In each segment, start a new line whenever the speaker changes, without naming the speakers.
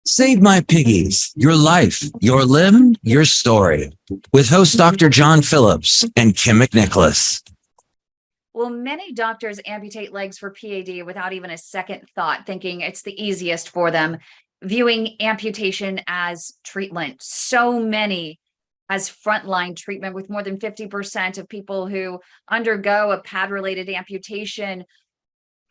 Save My Piggies, Your Life, Your Limb, Your Story, with host Dr. John Phillips and Kym McNicholas.
Well, many doctors amputate legs for PAD without even a second thought, thinking it's the easiest for them, viewing amputation as treatment. So many as frontline treatment, with more than 50% of people who undergo a PAD related amputation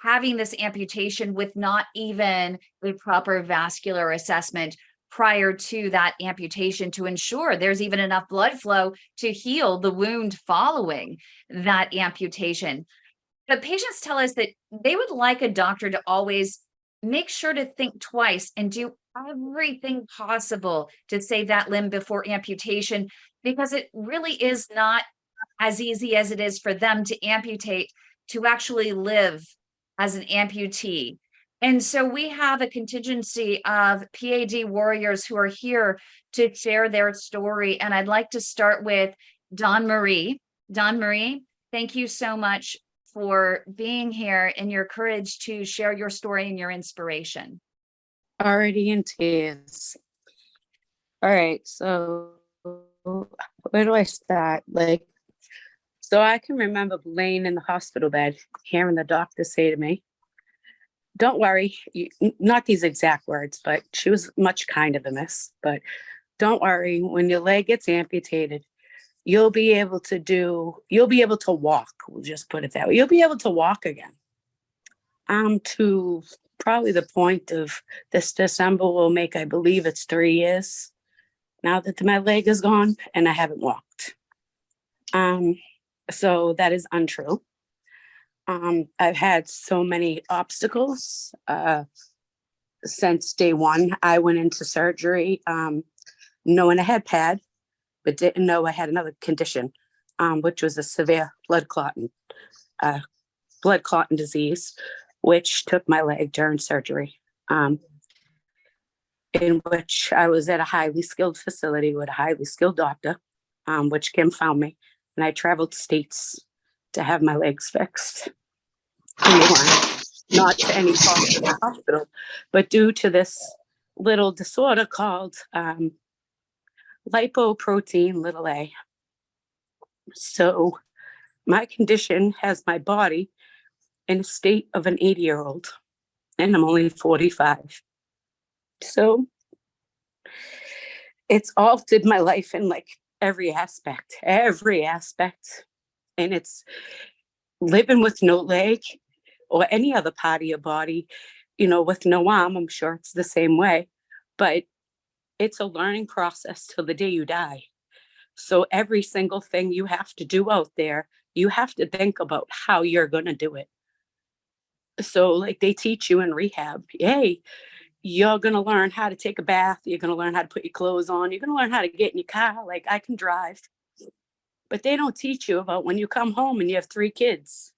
having this amputation with not even a proper vascular assessment prior to that amputation to ensure there's even enough blood flow to heal the wound following that amputation. But patients tell us that they would like a doctor to always make sure to think twice and do everything possible to save that limb before amputation, because it really is not as easy as it is for them to amputate to actually live as an amputee. And so we have a contingency of PAD warriors who are here to share their story. And I'd like to start with Dawn Marie. Dawn Marie, thank you so much for being here and your courage to share your story and your inspiration.
Already in tears. All right, so where do I start? So I can remember laying in the hospital bed, hearing the doctor say to me, "Don't worry," not these exact words, but she was much kinder than this, but "Don't worry, when your leg gets amputated, you'll be able to walk." We'll just put it that way. You'll be able to walk again. To probably the point of this December will make, I believe it's 3 years now that my leg is gone and I haven't walked. So that is untrue. I've had so many obstacles since day one. I went into surgery knowing I had PAD, but didn't know I had another condition, which was a severe blood clotting disease, which took my leg during surgery, in which I was at a highly skilled facility with a highly skilled doctor, which Kym found me. And I traveled states to have my legs fixed. And they weren't, not to any fault of the hospital, but due to this little disorder called lipoprotein little a. So my condition has my body in a state of an 80-year-old, and I'm only 45. So it's altered my life in every aspect. And it's living with no leg or any other part of your body, with no arm. I'm sure it's the same way, but it's a learning process till the day you die. So every single thing you have to do out there, you have to think about how you're going to do it. So they teach you in rehab, hey, you're going to learn how to take a bath. You're going to learn how to put your clothes on. You're going to learn how to get in your car. I can drive. But they don't teach you about when you come home and you have 3 kids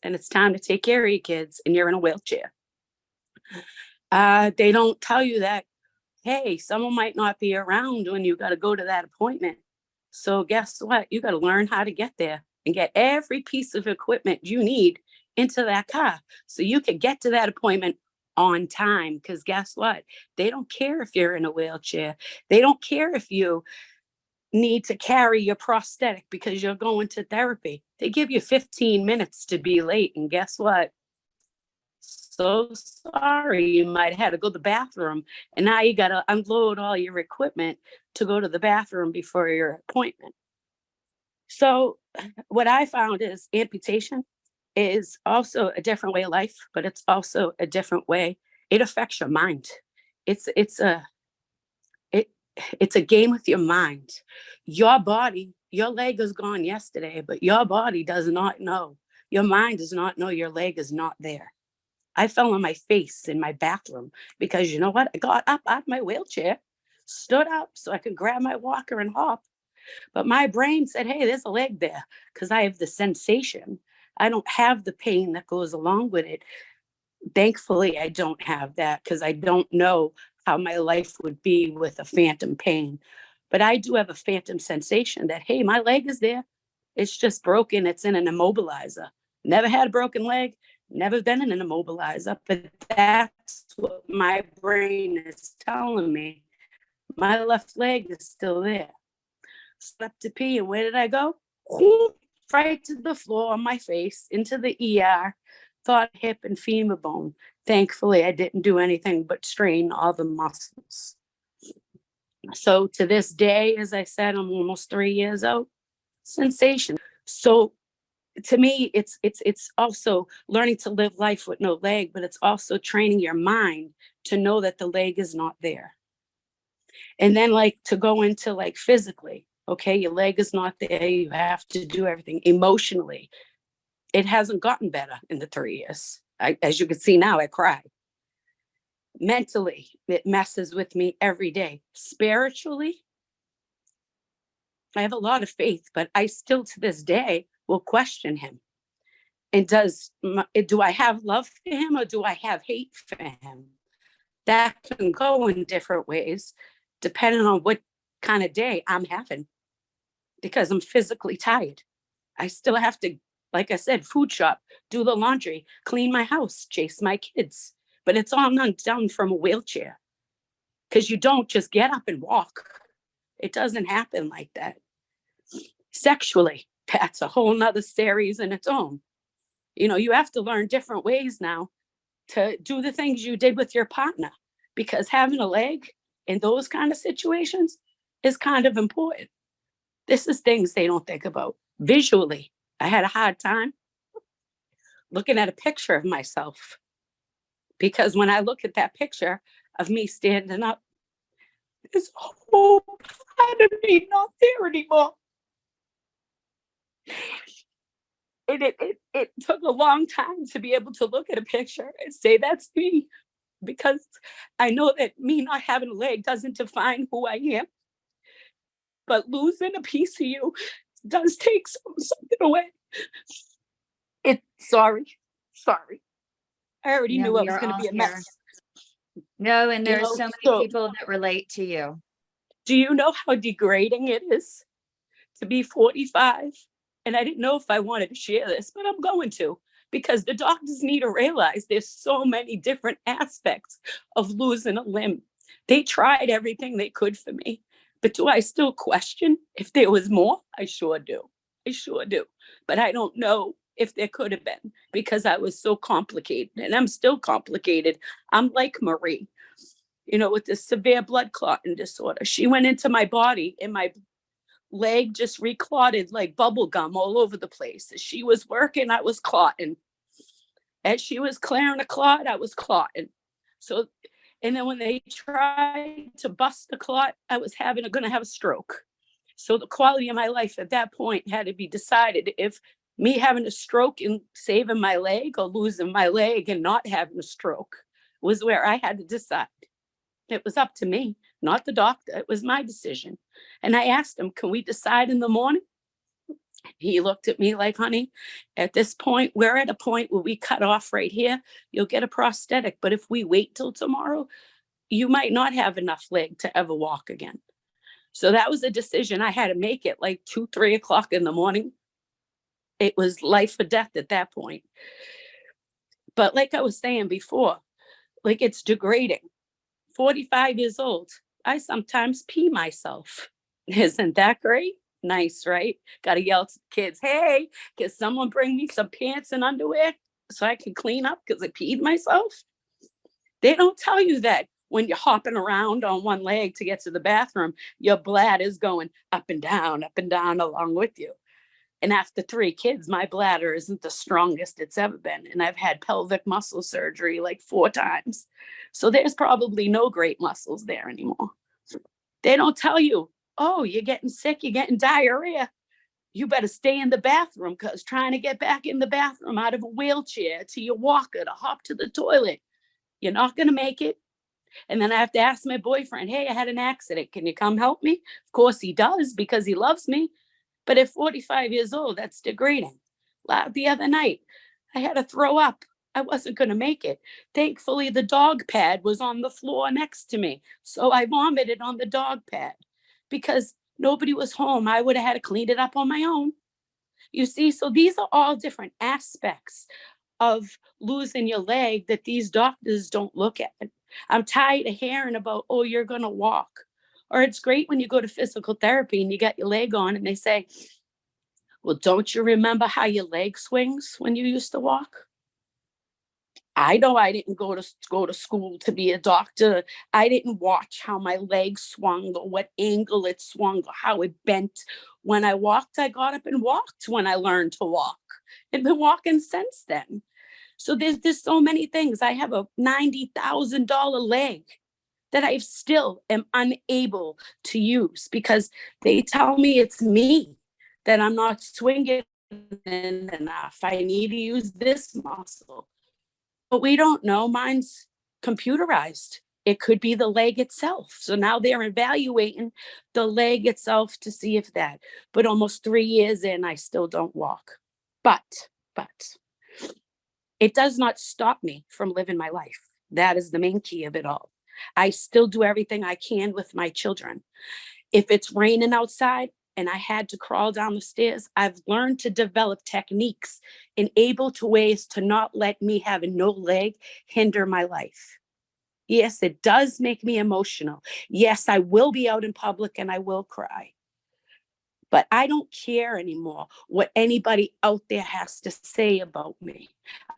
and it's time to take care of your kids and you're in a wheelchair. They don't tell you that, hey, someone might not be around when you got to go to that appointment. So guess what? You got to learn how to get there and get every piece of equipment you need into that car so you can get to that appointment on time. Because guess what? They don't care if you're in a wheelchair. They don't care if you need to carry your prosthetic because you're going to therapy. They give you 15 minutes to be late. And guess what? So sorry, you might have to go to the bathroom. And now you got to unload all your equipment to go to the bathroom before your appointment. So what I found is amputation is also a different way of life, but it's also a different way. It affects your mind. It's a game with your mind. Your body, your leg is gone yesterday, but your body does not know. Your mind does not know your leg is not there. I fell on my face in my bathroom because you know what? I got up out of my wheelchair, stood up so I could grab my walker and hop. But my brain said, hey, there's a leg there because I have the sensation. I don't have the pain that goes along with it. Thankfully, I don't have that because I don't know how my life would be with a phantom pain. But I do have a phantom sensation that, hey, my leg is there. It's just broken. It's in an immobilizer. Never had a broken leg. Never been in an immobilizer, but that's what my brain is telling me. My left leg is still there. Slept to pee, and where did I go? Right to the floor on my face, into the ER, thought hip and femur bone. Thankfully, I didn't do anything but strain all the muscles. So to this day, as I said, I'm almost 3 years out. Sensation. So to me, it's also learning to live life with no leg, but it's also training your mind to know that the leg is not there. And then like to go into like physically, okay, your leg is not there. You have to do everything emotionally. It hasn't gotten better in the 3 years. As you can see now, I cry. Mentally, it messes with me every day. Spiritually, I have a lot of faith, but I still to this day will question him. And do I have love for him or do I have hate for him? That can go in different ways, depending on what kind of day I'm having, because I'm physically tired. I still have to, like I said, food shop, do the laundry, clean my house, chase my kids. But it's all done from a wheelchair, because you don't just get up and walk. It doesn't happen like that. Sexually, that's a whole nother series in its own. You have to learn different ways now to do the things you did with your partner, because having a leg in those kind of situations is kind of important. This is things they don't think about. Visually, I had a hard time looking at a picture of myself, because when I look at that picture of me standing up, this whole part of me not there anymore. It took a long time to be able to look at a picture and say that's me, because I know that me not having a leg doesn't define who I am, but losing a piece of you does take something away. Sorry. I already
No,
knew I was
you're
going to
all
be a
here.
mess.
No, and
You
there's
know,
so many
so
people that relate to you.
do you know how degrading it is to be 45? And I didn't know if I wanted to share this, but I'm going to, because the doctors need to realize there's so many different aspects of losing a limb. They tried everything they could for me, but do I still question if there was more? I sure do. But I don't know if there could have been, because I was so complicated, and I'm still complicated. I'm like Marie, with this severe blood clotting disorder. She went into my body and my leg just reclotted like bubble gum all over the place. As she was working, I was clotting. As she was clearing a clot, I was clotting. So, and then when they tried to bust the clot, I was going to have a stroke. So the quality of my life at that point had to be decided if me having a stroke and saving my leg, or losing my leg and not having a stroke, was where I had to decide. It was up to me, not the doctor. It was my decision. And I asked him, can we decide in the morning? He looked at me like, honey, at this point, we're at a point where we cut off right here. You'll get a prosthetic. But if we wait till tomorrow, you might not have enough leg to ever walk again. So that was a decision I had to make at like 2, 3 o'clock in the morning. It was life or death at that point. But like I was saying before, like, it's degrading. 45 years old, I sometimes pee myself. Isn't that great? Nice, right? Got to yell to kids, hey, can someone bring me some pants and underwear so I can clean up because I peed myself? They don't tell you that when you're hopping around on one leg to get to the bathroom, your bladder is going up and down along with you. And after 3 kids, my bladder isn't the strongest it's ever been. And I've had pelvic muscle surgery like 4 times. So there's probably no great muscles there anymore. They don't tell you, oh, you're getting sick, you're getting diarrhea. You better stay in the bathroom, because trying to get back in the bathroom out of a wheelchair to your walker to hop to the toilet, you're not going to make it. And then I have to ask my boyfriend, hey, I had an accident. Can you come help me? Of course he does, because he loves me. But at 45 years old, that's degrading. The other night, I had to throw up. I wasn't going to make it. Thankfully, the dog pad was on the floor next to me. So I vomited on the dog pad because nobody was home. I would have had to clean it up on my own. You see, so these are all different aspects of losing your leg that these doctors don't look at. I'm tired of hearing about, oh, you're going to walk. Or it's great when you go to physical therapy and you got your leg on and they say, well, don't you remember how your leg swings when you used to walk? I know I didn't go to school to be a doctor. I didn't watch how my leg swung or what angle it swung or how it bent. When I walked, I got up and walked when I learned to walk. And been walking since then. So there's so many things. I have a $90,000 leg that I still am unable to use because they tell me it's me, that I'm not swinging enough. I need to use this muscle. But we don't know. Mine's computerized. It could be the leg itself. So now they're evaluating the leg itself to see if that. But almost 3 years in, I still don't walk. But it does not stop me from living my life. That is the main key of it all. I still do everything I can with my children. If it's raining outside and I had to crawl down the stairs, I've learned to develop techniques and able to ways to not let me having no leg hinder my life. Yes, it does make me emotional. Yes, I will be out in public and I will cry. But I don't care anymore what anybody out there has to say about me.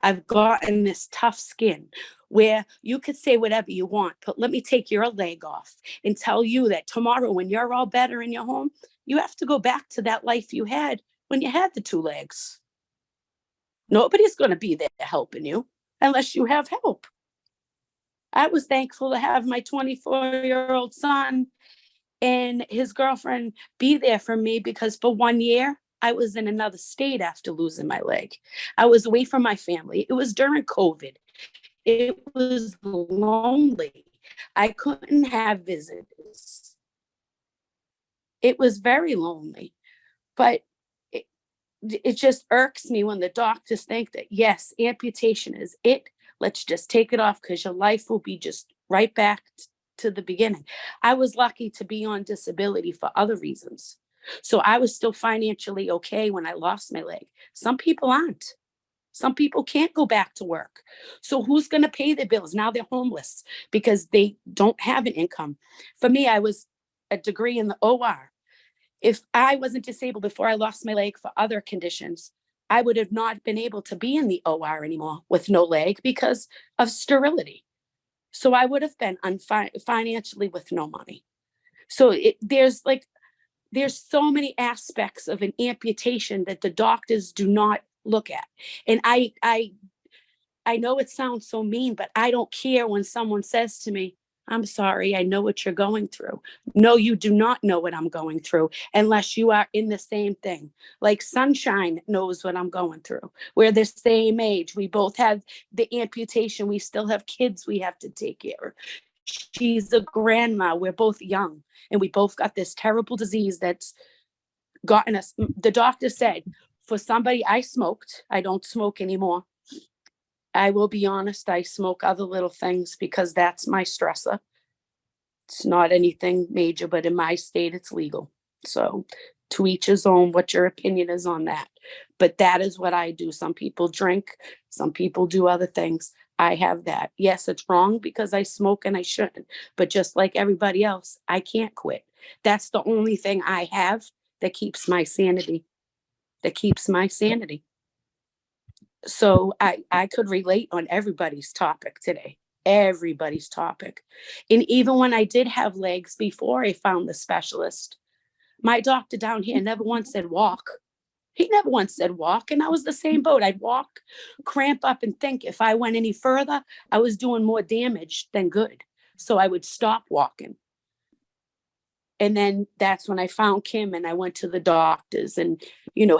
I've gotten this tough skin where you could say whatever you want, but let me take your leg off and tell you that tomorrow when you're all better in your home, you have to go back to that life you had when you had the 2 legs. Nobody's going to be there helping you unless you have help. I was thankful to have my 24-year-old son and his girlfriend be there for me because for 1 year, I was in another state after losing my leg. I was away from my family. It was during COVID. It was lonely. I couldn't have visitors. It was very lonely. But it just irks me when the doctors think that, yes, amputation is it. Let's just take it off because your life will be just right back to the beginning. I was lucky to be on disability for other reasons. So I was still financially okay when I lost my leg. Some people aren't. Some people can't go back to work. So who's going to pay their bills? Now they're homeless because they don't have an income. For me, I was a degree in the OR. If I wasn't disabled before I lost my leg for other conditions, I would have not been able to be in the OR anymore with no leg because of sterility. So I would have been financially with no money. So there's so many aspects of an amputation that the doctors do not look at. And I know it sounds so mean, but I don't care when someone says to me, I'm sorry, I know what you're going through. No, you do not know what I'm going through unless you are in the same thing. Like Sunshine knows what I'm going through. We're the same age. We both have the amputation. We still have kids we have to take care of. She's a grandma. We're both young and we both got this terrible disease that's gotten us. The doctor said, for somebody, I smoked. I don't smoke anymore. I will be honest, I smoke other little things because that's my stressor. It's not anything major, but in my state, it's legal. So to each his own, what your opinion is on that. But that is what I do. Some people drink, some people do other things. I have that. Yes, it's wrong because I smoke and I shouldn't. But just like everybody else, I can't quit. That's the only thing I have that keeps my sanity. That keeps my sanity. So I could relate on everybody's topic today, everybody's topic. And even when I did have legs before I found the specialist, my doctor down here never once said walk. He never once said walk. And I was the same boat. I'd walk, cramp up and think if I went any further, I was doing more damage than good. So I would stop walking. And then that's when I found Kym and I went to the doctors and,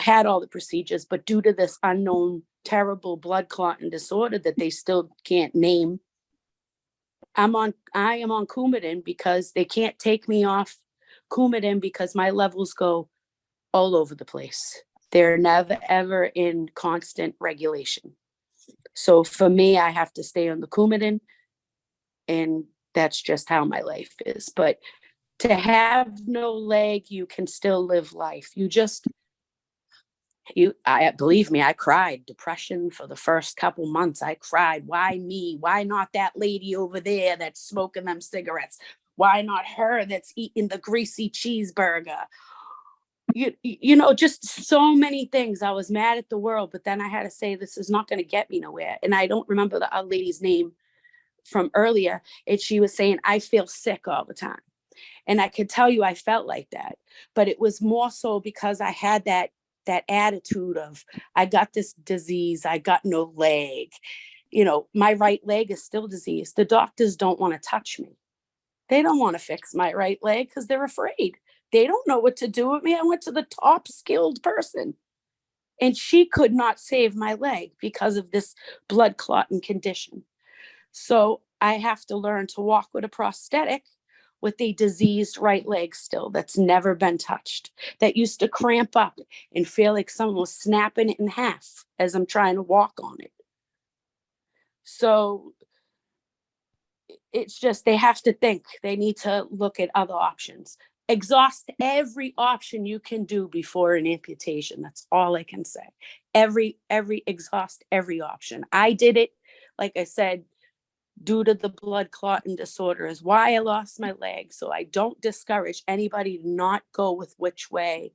had all the procedures. But due to this unknown, terrible blood clotting disorder that they still can't name, I am on Coumadin because they can't take me off Coumadin because my levels go all over the place. They're never, ever in constant regulation. So for me, I have to stay on the Coumadin. And that's just how my life is. But to have no leg, you can still live life. You just I believe me, I cried. Depression for the first couple months. I cried. Why me? Why not that lady over there that's smoking them cigarettes? Why not her that's eating the greasy cheeseburger? You know, just so many things. I was mad at the world, but then I had to say, this is not going to get me nowhere. And I don't remember the other lady's name from earlier. And she was saying, I feel sick all the time. And I could tell you I felt like that, but it was more so because I had that attitude of, I got this disease, I got no leg. You know, my right leg is still diseased. The doctors don't want to touch me. They don't want to fix my right leg because they're afraid. They don't know what to do with me. I went to the top skilled person and she could not save my leg because of this blood clotting condition. So I have to learn to walk with a prosthetic with a diseased right leg still that's never been touched, that used to cramp up and feel like someone was snapping it in half as I'm trying to walk on it. So it's just, they have to think. They need to look at other options. Exhaust every option you can do before an amputation. That's all I can say. Exhaust every option. I did it, like I said, due to the blood clotting disorder is why I lost my leg. So I don't discourage anybody to not go with which way,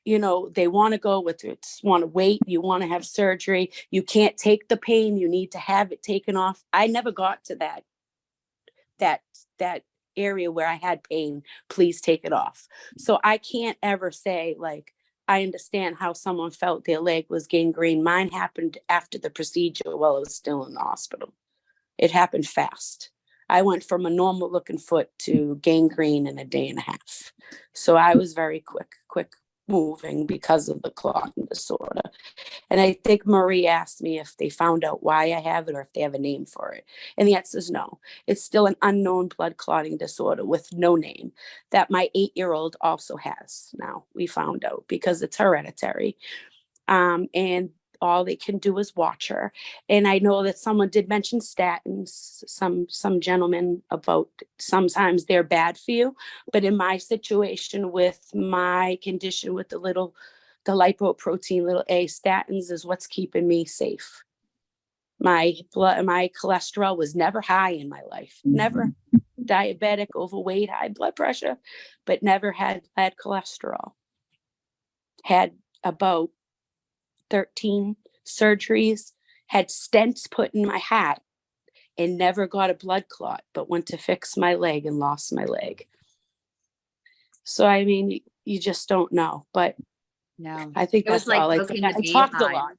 you know, they want to go with. It want to wait, you want to have surgery, you can't take the pain, you need to have it taken off. I never got to that area where I had pain, please take it off. So I can't ever say, like, I understand how someone felt their leg was gangrene. Mine happened after the procedure while I was still in the hospital. It happened fast. I went from a normal looking foot to gangrene in a day and a half. So I was very quick moving because of the clotting disorder. And I think Marie asked me if they found out why I have it or if they have a name for it. And the answer is no. It's still an unknown blood clotting disorder with no name that my 8-year-old also has now. We found out because it's hereditary. And all they can do is watch her. And I know that someone did mention statins, some gentlemen, about sometimes they're bad for you. But in my situation with my condition with the lipoprotein, little a, statins is what's keeping me safe. My cholesterol was never high in my life, never diabetic, overweight, high blood pressure, but never had bad cholesterol. Had about 13 surgeries, had stents put in my heart, and never got a blood clot, but went to fix my leg and lost my leg. So, I mean, you just don't know. But
No,
I think
it was
that's
like
all I
poking
think.
the
I talked a
beehive.
lot.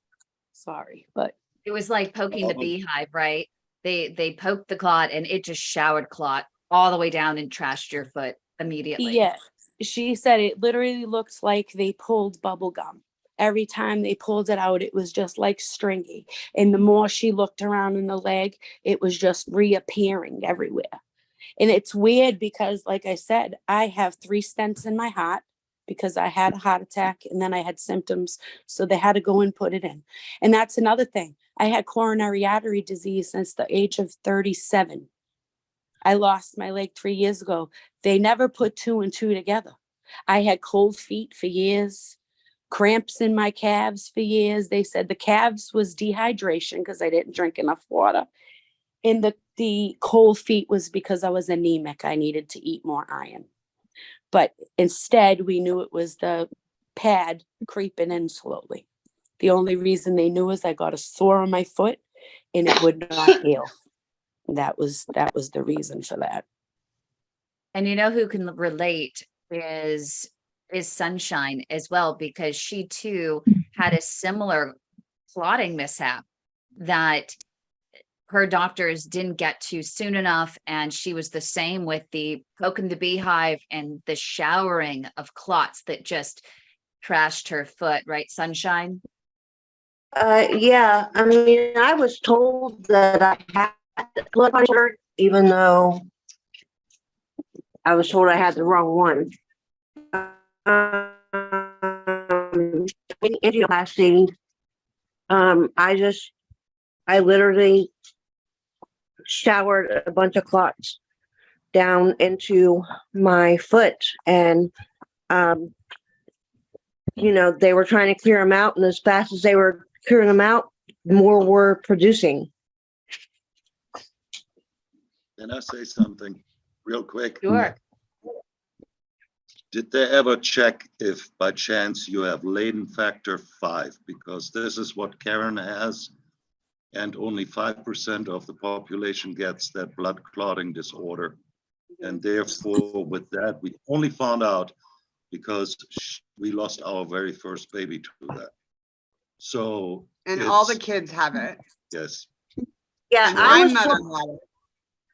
Sorry, but
It was like poking the beehive, right? They poked the clot and it just showered clot all the way down and trashed your foot immediately.
yes, she said it literally looked like they pulled bubble gum. Every time they pulled it out, it was just like stringy. And the more she looked around in the leg, it was just reappearing everywhere. And it's weird because, like I said, I have 3 stents in my heart because I had a heart attack and then I had symptoms. So they had to go and put it in. And that's another thing. I had coronary artery disease since the age of 37. I lost my leg 3 years ago. They never put 2 and 2 together. I had cold feet for years, cramps in my calves for years. They said the calves was dehydration because I didn't drink enough water. And the cold feet was because I was anemic. I needed to eat more iron. But instead, we knew it was the P.A.D creeping in slowly. The only reason they knew is I got a sore on my foot and it would not heal. That was the reason for that.
And you know who can relate is Sunshine as well, because she too had a similar clotting mishap that her doctors didn't get to soon enough. And she was the same with the poking the beehive and the showering of clots that just trashed her foot, right, Sunshine?
Yeah, I mean, I was told that I had blood pressure, even though I was told I had the wrong one. Angioplasty, I literally showered a bunch of clots down into my foot, and they were trying to clear them out, and as fast as they were clearing them out, more were producing.
Can I say something real quick?
Sure.
Did they ever check if by chance you have Leiden factor 5? Because this is what Karen has, and only 5% of the population gets that blood clotting disorder. And therefore, with that, we only found out because we lost our very first baby to that. So,
And all the
it's-
kids have it.
yes,
Yeah,
And
I
my
was
mother
told
had it.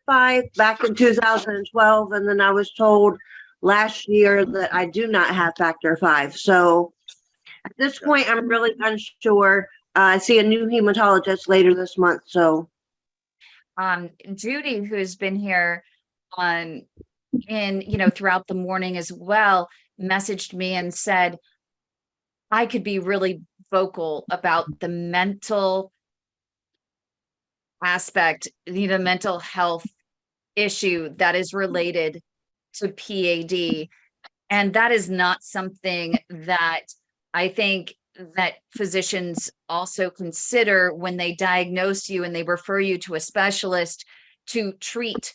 5 back in 2012, and then I was told last year that I do not have factor 5. So at this point, I'm really unsure. I see a new hematologist later this month. So
Judy, who's been here on throughout the morning as well, messaged me and said, I could be really vocal about the mental aspect, the mental health issue that is related to PAD. And that is not something that I think that physicians also consider when they diagnose you and they refer you to a specialist to treat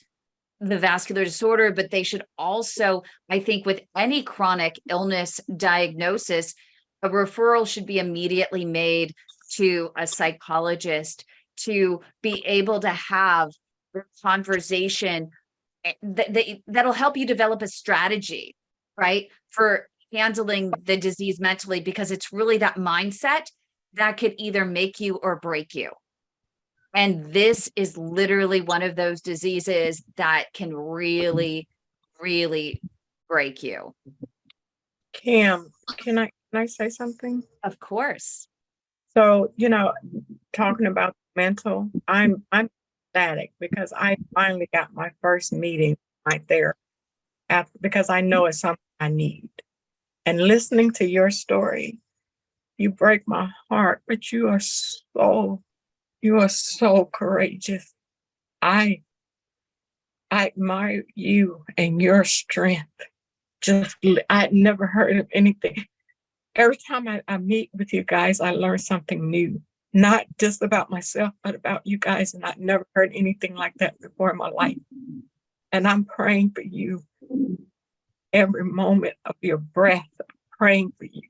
the vascular disorder. But they should also, I think, with any chronic illness diagnosis, a referral should be immediately made to a psychologist to be able to have a conversation that'll help you develop a strategy, right, for handling the disease mentally, because it's really that mindset that could either make you or break you. And this is literally one of those diseases that can really, really break you.
Kym, can I say something?
Of course.
So, talking about mental, I'm ecstatic because I finally got my first meeting right there because I know it's something I need. And listening to your story, you break my heart, but you are so courageous. I admire you and your strength. I'd never heard of anything. Every time I meet with you guys, I learn something new, not just about myself, but about you guys. And I've never heard anything like that before in my life. And I'm praying for you every moment of your breath, praying for you,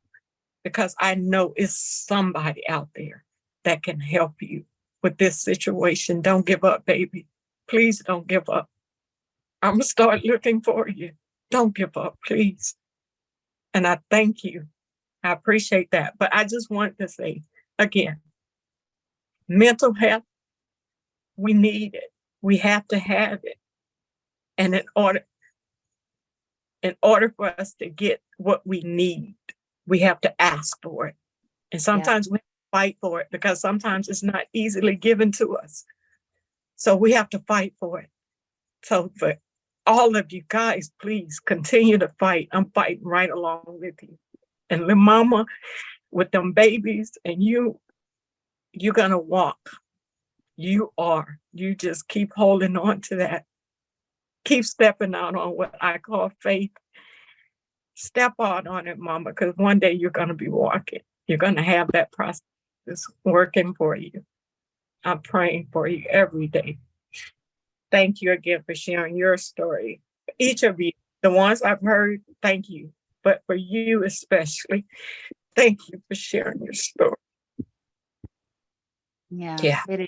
because I know it's somebody out there that can help you with this situation. Don't give up, baby. Please don't give up. I'm going to start looking for you. Don't give up, please. And I thank you. I appreciate that. But I just wanted to say again, mental health, we need it. We have to have it. And in order for us to get what we need, we have to ask for it. And sometimes we fight for it because sometimes it's not easily given to us. So we have to fight for it. So for all of you guys, please continue to fight. I'm fighting right along with you. And little mama with them babies, and you're gonna walk. You are. You just keep holding on to that. Keep stepping out on what I call faith. Step out on it, mama, because one day you're gonna be walking. You're gonna have that process working for you. I'm praying for you every day. Thank you again for sharing your story. Each of you, the ones I've heard, thank you. But for you especially, thank you for sharing your story.
Yeah. It is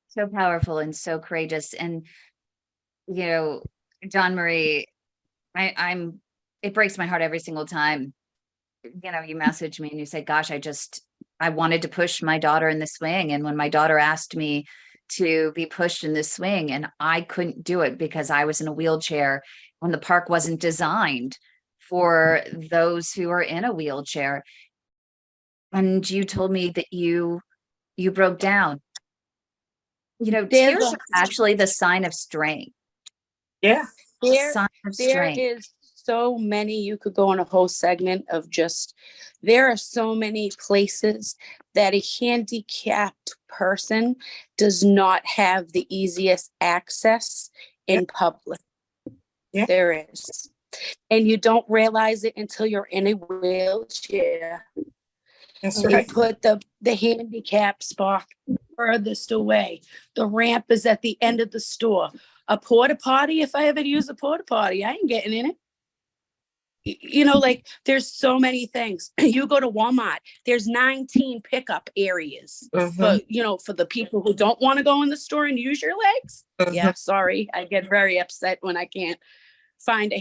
so powerful and so courageous. And, John Marie, it breaks my heart every single time, you message me and you say, gosh, I wanted to push my daughter in the swing. And when my daughter asked me to be pushed in the swing, and I couldn't do it because I was in a wheelchair when the park wasn't designed for those who are in a wheelchair. And you told me that you broke down. Tears are actually the sign of strength.
Yeah.
Sign of
There
strength.
is so many, you could go on a whole segment of there are so many places that a handicapped person does not have the easiest access in public.
Yeah.
There is. And you don't realize it until you're in a wheelchair.
That's
They
right.
put the handicap spot furthest away. The ramp is at the end of the store. A porta potty, if I ever use a porta potty, I ain't getting in it. You know, like there's so many things. You go to Walmart, there's 19 pickup areas for, you know, for the people who don't want to go in the store and use your legs. Yeah, sorry. I get very upset when I can't find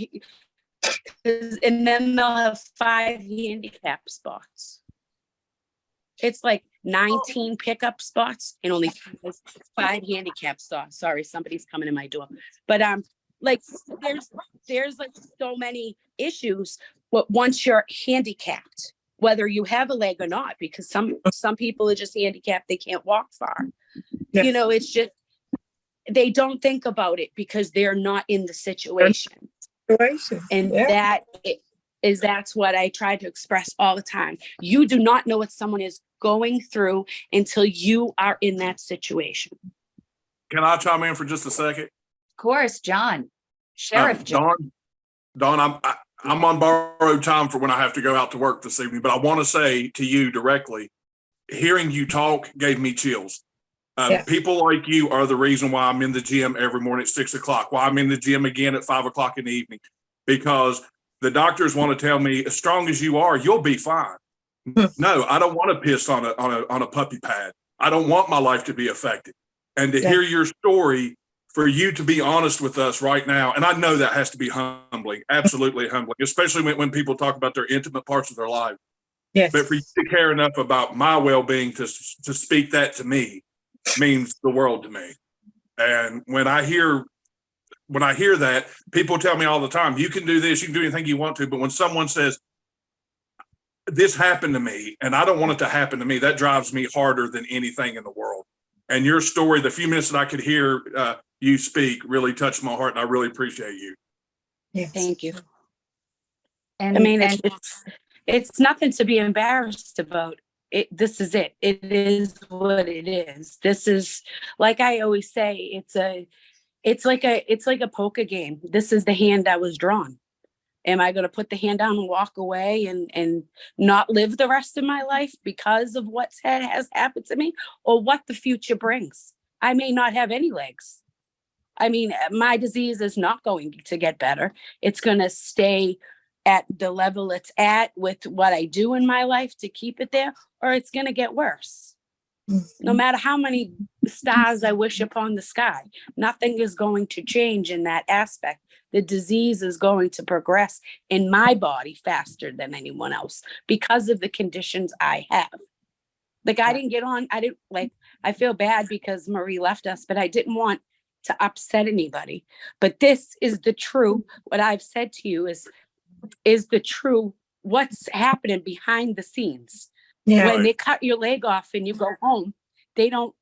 and then they'll have 5 handicap spots. It's like 19 pickup spots and only 5 handicap spots. Sorry, somebody's coming in my door. But like there's like so many issues. But once you're handicapped, whether you have a leg or not, because some people are just handicapped, they can't walk far.
Yeah.
You know, it's just they don't think about it because they're not in the situation. And that's what I try to express all the time. You do not know what someone is going through until you are in that situation.
Can I chime in for just a second?
Of course, John. Sheriff John.
Dawn, I'm on borrowed time for when I have to go out to work this evening, but I want to say to you directly, hearing you talk gave me chills. People like you are the reason why I'm in the gym every morning at 6 o'clock, why I'm in the gym again at 5 o'clock in the evening, because the doctors want to tell me, as strong as you are, you'll be fine. No, I don't want to piss on a puppy pad. I don't want my life to be affected. And to hear your story, for you to be honest with us right now, and I know that has to be humbling, absolutely humbling, especially when people talk about their intimate parts of their life.
Yes.
But for you to care enough about my well-being to speak that to me means the world to me. And when I hear that, people tell me all the time, you can do this, you can do anything you want to. But when someone says, this happened to me and I don't want it to happen to me, that drives me harder than anything in the world. And your story, the few minutes that I could hear you speak really touched my heart, and I really appreciate you.
Yes.
Thank you.
And
I mean, it's nothing to be embarrassed about. This is it. It is what it is. This is, like I always say, it's like a poker game. This is the hand I was drawn. Am I going to put the hand down and walk away and not live the rest of my life because of what has happened to me, or what the future brings? I may not have any legs. I mean, my disease is not going to get better. It's going to stay at the level it's at with what I do in my life to keep it there, or it's going to get worse. No matter how many stars I wish upon the sky, nothing is going to change in that aspect. The disease is going to progress in my body faster than anyone else because of the conditions I have. Like I feel bad because Marie left us, but I didn't want to upset anybody. But this is the true, what I've said to you is the true, what's happening behind the scenes.
Yeah.
When they cut your leg off and you go home, they don't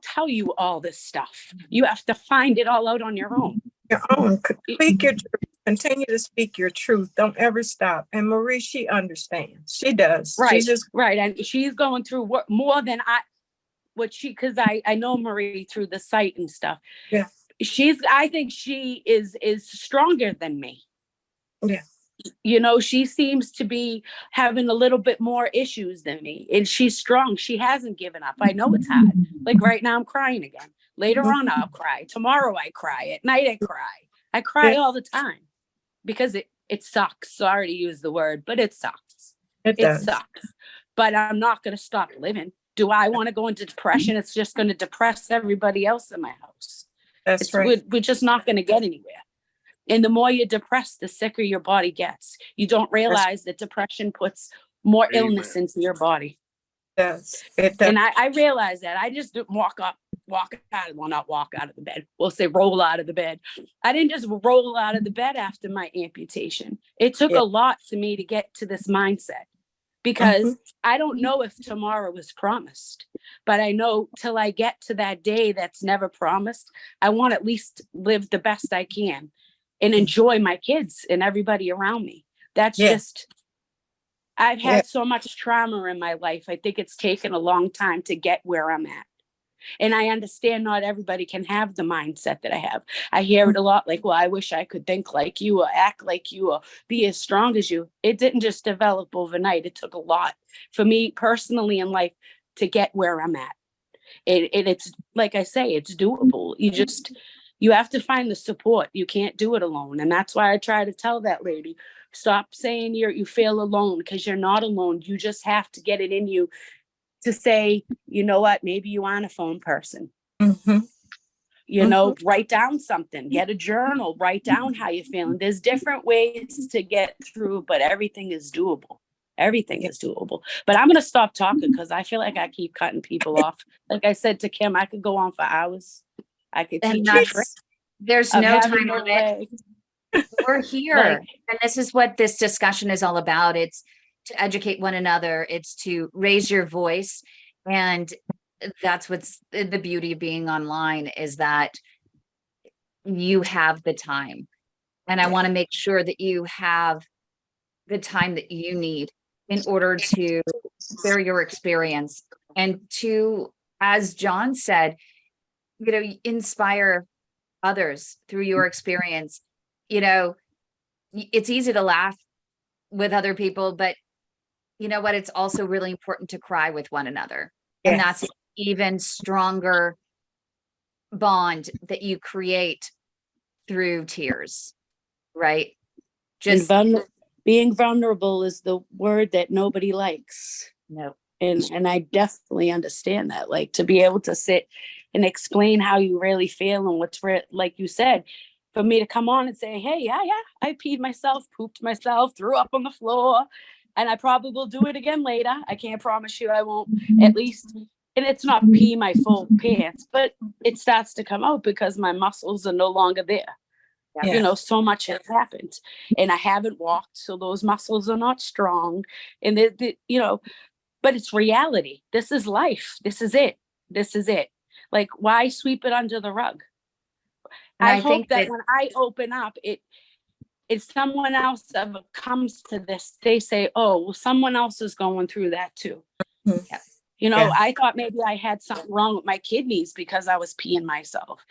tell you all this stuff. You have to find it all out on your own.
Your own. Speak your truth. Continue to speak your truth. Don't ever stop. And Marie, she understands. She does.
Right.
She's
right. And she's going through more than because I know Marie through the site and stuff.
Yeah.
I think she is stronger than me.
Yeah.
You know, she seems to be having a little bit more issues than me, and she's strong. She hasn't given up. I know it's hard. Like right now I'm crying again. Later on I'll cry. Tomorrow I cry. At night I cry. I cry all the time because it sucks. Sorry to use the word, but it sucks. It sucks. But I'm not going to stop living. Do I want to go into depression? It's just going to depress everybody else in my house.
That's right.
We're just not going to get anywhere. And the more you're depressed, the sicker your body gets. You don't realize that depression puts more illness into your body.
It does.
And I realize that. I just didn't not walk out of the bed. We'll say roll out of the bed. I didn't just roll out of the bed after my amputation. It took a lot for me to get to this mindset, because I don't know if tomorrow is promised, but I know till I get to that day that's never promised, I want to at least live the best I can and enjoy my kids and everybody around me. That's just, I've had so much trauma in my life. I think it's taken a long time to get where I'm at. And I understand not everybody can have the mindset that I have. I hear it a lot, like, well, I wish I could think like you or act like you or be as strong as you. It didn't just develop overnight. It took a lot for me personally in life to get where I'm at. It's like I say, it's doable. You have to find the support. You can't do it alone. And that's why I try to tell that lady, stop saying you feel alone, because you're not alone. You just have to get it in you to say, you know what, maybe you aren't a phone person.
Mhm.
You know, write down something, get a journal, write down how you're feeling. There's different ways to get through, but everything is doable. Everything is doable. But I'm going to stop talking because I feel like I keep cutting people off. Like I said to Kym, I could go on for hours. I could
And
teach you tricks
there's
of
no
having
time
no
limit.
leg.
We're here.
Like,
And this is what this discussion is all about. It's to educate one another. It's to raise your voice. And that's what's the beauty of being online, is that you have the time. And I want to make sure that you have the time that you need in order to share your experience and to, as John said, you know, inspire others through your experience. You know, it's easy to laugh with other people, but you know what? It's also really important to cry with one another. And
Yes.
that's even stronger bond that you create through tears, right?
and
Just
being vulnerable is the word that nobody likes.
no.
And I definitely understand that. Like, to be able to sit and explain how you really feel and what's like you said, for me to come on and say, hey, yeah, I peed myself, pooped myself, threw up on the floor, and I probably will do it again later. I can't promise you I won't, at least. And it's not pee my full pants, but it starts to come out because my muscles are no longer there.
Yeah.
You know, so much has happened and I haven't walked, so those muscles are not strong. And you know, but it's reality. This is life. This is it. This is it. Like, why sweep it under the rug?
And
I
I
hope
think
that when I open up, if someone else ever comes to this, they say, oh, well, someone else is going through that too.
Mhm.
You know,
Yeah.
I thought maybe I had something wrong with my kidneys because I was peeing myself.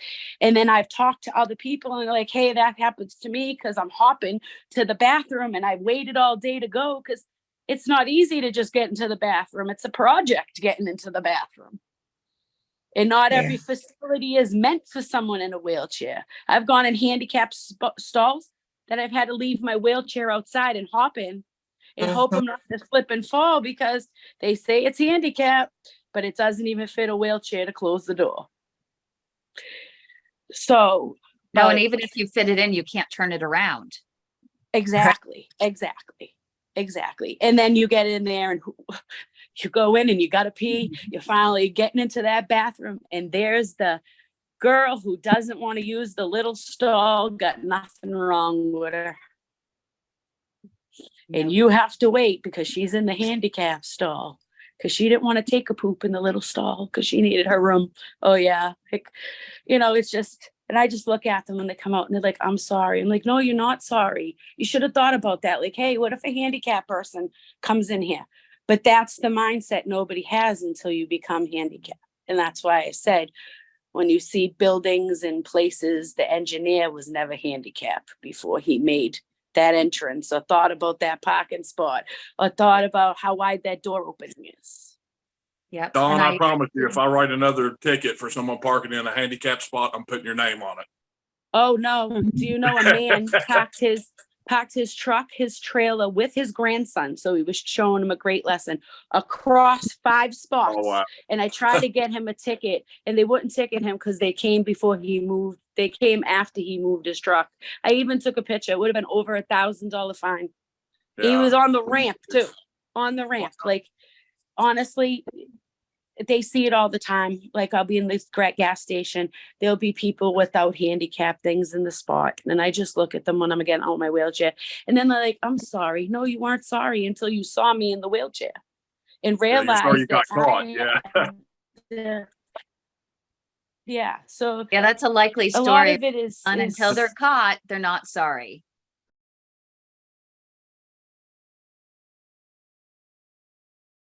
And then I've talked to other people and they're like, hey, that happens to me because I'm hopping to the bathroom and I waited all day to go, because it's not easy to just get into the bathroom. It's a project getting into the bathroom. And not
Yeah.
every facility is meant for someone in a wheelchair. I've gone in handicapped stalls that I've had to leave my wheelchair outside and hop in and hope I'm not to slip and fall because they say it's handicapped, but it doesn't even fit a wheelchair to close the door. So,
no, and even if you fit it in, you can't turn it around.
Exactly. And then you get in there and you go in and you got to pee. You're finally getting into that bathroom, and there's the girl who doesn't want to use the little stall, got nothing wrong with her. And you have to wait because she's in the handicap stall because she didn't want to take a poop in the little stall because she needed her room. Oh, yeah. You know, it's just, and I just look at them when they come out and they're like, I'm sorry. I'm like, no, you're not sorry. You should have thought about that. Like, hey, what if a handicapped person comes in here? But that's the mindset nobody has until you become handicapped. And that's why I said, when you see buildings and places, the engineer was never handicapped before he made that entrance or thought about that parking spot or thought about how wide that door opening is.
Yep.
Don,
And
I promise you, if I write another ticket for someone parking in a handicapped spot, I'm putting your name on it.
Oh no. Do you know a man parked his truck, his trailer with his grandson? So he was showing him a great lesson across 5 spots.
Oh, wow.
And I tried to get him a ticket and they wouldn't ticket him because they came before he moved. They came after he moved his truck. I even took a picture. It would have been over $1,000 fine.
Yeah.
He was on the ramp too. On the ramp.
Wow.
Like, honestly, they see it all the time. Like, I'll be in this gas station. There'll be people without handicap things in the spot. And I just look at them when I'm getting out of my wheelchair. And then they're like, I'm sorry. No, you weren't sorry until you saw me in the wheelchair and
Yeah,
realized
sorry you got
that
caught. Yeah.
Yeah. So
yeah, that's a likely
a lot
story.
of it is
Until they're caught, they're not sorry.